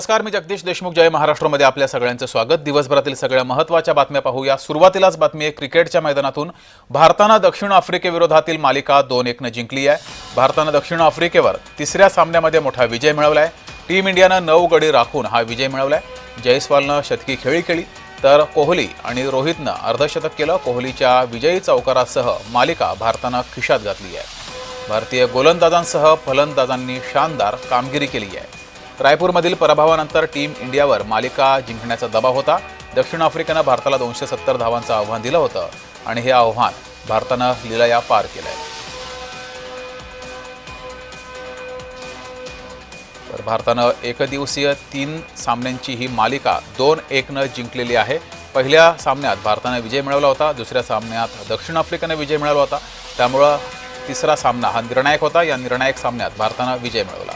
नमस्कार, मी जगदीश देशमुख. जय महाराष्ट्रमध्ये आपल्या सगळ्यांचं स्वागत. दिवसभरातील सगळ्या महत्त्वाच्या बातम्या पाहूया. सुरुवातीलाच बातमी आहे क्रिकेटच्या मैदानातून. भारतानं दक्षिण आफ्रिकेविरोधातील मालिका 2-1 जिंकली आहे. भारतानं दक्षिण आफ्रिकेवर तिसऱ्या सामन्यामध्ये मोठा विजय मिळवलाय. टीम इंडियानं 9 गडी राखून हा विजय मिळवलाय. जयस्वालनं शतकी खेळी केली तर कोहली आणि रोहितनं अर्धशतक केलं. कोहलीच्या विजयी चौकारासह मालिका भारतानं खिशात घातली आहे. भारतीय गोलंदाजांसह फलंदाजांनी शानदार कामगिरी केली आहे. रायपूरमधील पराभवानंतर टीम इंडियावर मालिका जिंकण्याचा दबाव होता. दक्षिण आफ्रिकेनं भारताला 270 धावांचं आव्हान दिलं होतं आणि हे आव्हान भारतानं लीलया पार केलंय. तर भारतानं एकदिवसीय 3 सामन्यांची ही मालिका 2-1 जिंकलेली आहे. पहिल्या सामन्यात भारतानं विजय मिळवला होता. दुसऱ्या सामन्यात दक्षिण आफ्रिकेनं विजय मिळवला होता. त्यामुळे तिसरा सामना हा निर्णायक होता. या निर्णायक सामन्यात भारतानं विजय मिळवला.